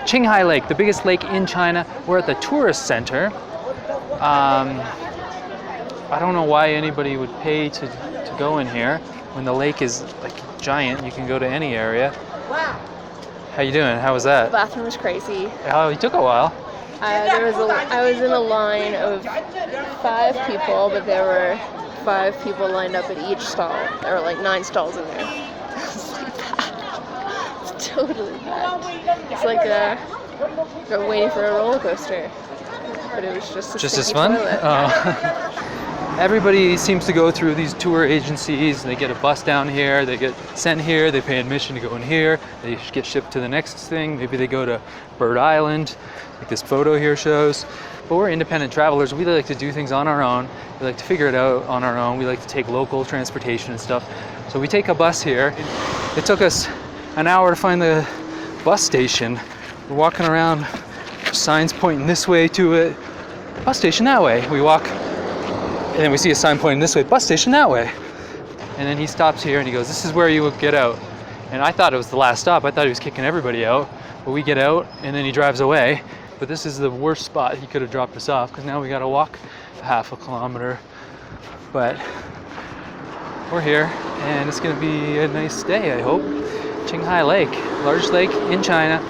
Qinghai Lake, the biggest lake in China. We're at the tourist center. I don't know why anybody would pay to go in here when the lake is like giant. You can go to any area. Wow. How you doing? How was that? The bathroom was crazy. Oh, it took a while. I was in a line of 5 people, but there were 5 people lined up at each stall. There were like 9 stalls in there. It was like that. It's totally packed. It's like you're waiting for a roller coaster, but it was just as fun. Oh. Everybody seems to go through these tour agencies. They get a bus down here, they get sent here, they pay admission to go in here, they get shipped to the next thing. Maybe they go to Bird Island, like this photo here shows. But we're independent travelers. We like to do things on our own. We like to figure it out on our own. We like to take local transportation and stuff. So we take a bus here. It took us an hour to find the bus station. We're walking around, signs pointing this way to it, bus station that way. We walk, and then we see a sign pointing this way, bus station that way. And then he stops here and he goes, this is where you would get out. And I thought it was the last stop. I thought he was kicking everybody out. But we get out and then he drives away. But this is the worst spot he could have dropped us off, because now we gotta walk half a kilometer. But we're here and it's gonna be a nice day, I hope. Qinghai Lake, largest lake in China.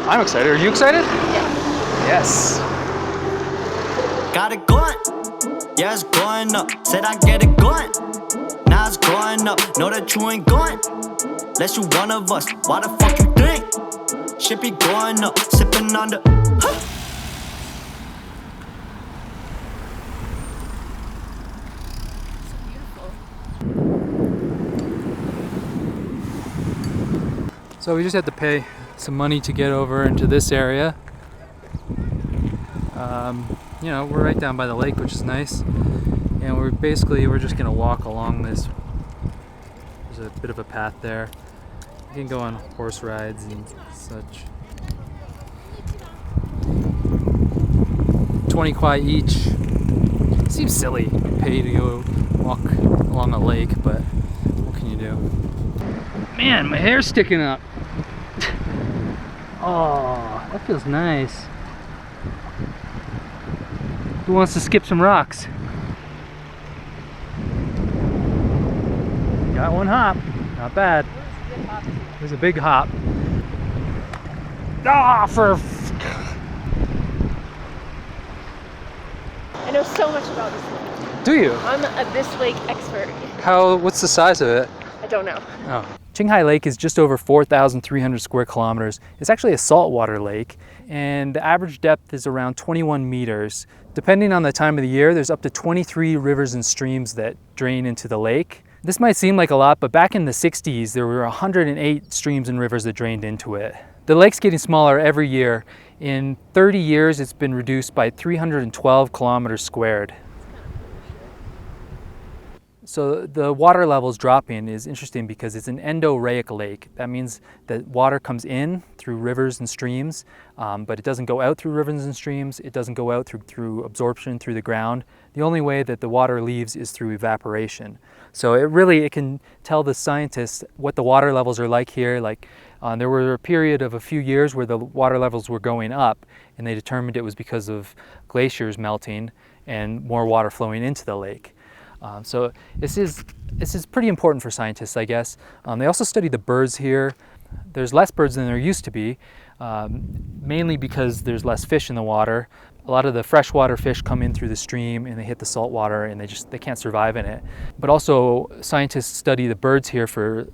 I'm excited. Are you excited? Yeah. Yes. Got it going, yeah, it's going up. Said I get it going, now it's going up. Know that you ain't going, unless you one of us. Why the fuck you think? Shit be going up, sipping on the So we just had to pay some money to get over into this area. You know, we're right down by the lake, which is nice. And we're just gonna walk along this. There's a bit of a path there. You can go on horse rides and such. 20 kwai each. Seems silly to pay to go walk along a lake, but what can you do? Man, my hair's sticking up. Oh, that feels nice. Who wants to skip some rocks? Got one hop. Not bad. There's a big hop. Ah, I know so much about this lake. Do you? I'm a this lake expert. What's the size of it? I don't know. Oh. Qinghai Lake is just over 4,300 square kilometers. It's actually a saltwater lake, and the average depth is around 21 meters. Depending on the time of the year, there's up to 23 rivers and streams that drain into the lake. This might seem like a lot, but back in the 60s, there were 108 streams and rivers that drained into it. The lake's getting smaller every year. In 30 years, it's been reduced by 312 kilometers squared. So the water levels dropping is interesting because it's an endorheic lake. That means that water comes in through rivers and streams, but it doesn't go out through rivers and streams. It doesn't go out through absorption through the ground. The only way that the water leaves is through evaporation. So it can tell the scientists what the water levels are like here. There were a period of a few years where the water levels were going up, and they determined it was because of glaciers melting and more water flowing into the lake. So this is pretty important for scientists, I guess. They also study the birds here. There's less birds than there used to be, mainly because there's less fish in the water. A lot of the freshwater fish come in through the stream and they hit the salt water and they can't survive in it. But also scientists study the birds here for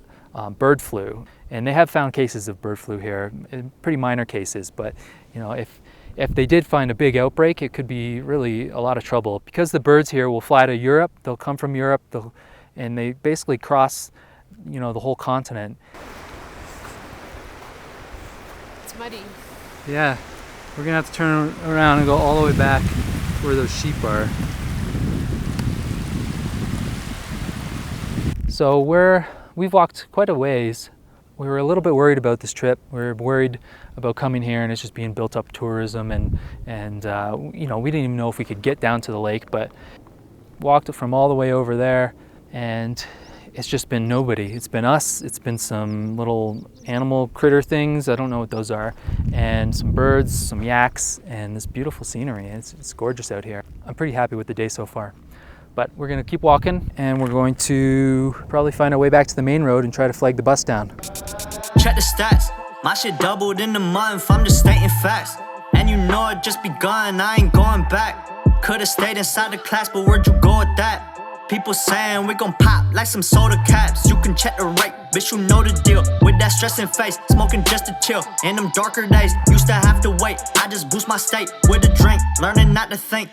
bird flu, and they have found cases of bird flu here, pretty minor cases. But you know, if they did find a big outbreak, it could be really a lot of trouble, because the birds here will fly to Europe. They'll come from Europe, and they basically cross, the whole continent. It's muddy. Yeah, we're gonna have to turn around and go all the way back to where those sheep are. So we've walked quite a ways. We were a little bit worried about this trip. We were worried about coming here and it's just being built up tourism, and we didn't even know if we could get down to the lake, but walked from all the way over there, and it's just been nobody. It's been us, it's been some little animal critter things, I don't know what those are, and some birds, some yaks, and this beautiful scenery. It's gorgeous out here. I'm pretty happy with the day so far. But we're gonna keep walking, and we're going to probably find our way back to the main road and try to flag the bus down. Check the stats, my shit doubled in a month, I'm just stating facts. And you know it just begun, I ain't going back. Could've stayed inside the class, but where'd you go with that? People saying we gon' pop like some soda caps. You can check the rate, bitch, you know the deal. With that stressing face, smoking just to chill. In them darker days, used to have to wait, I just boost my state with a drink, learning not to think.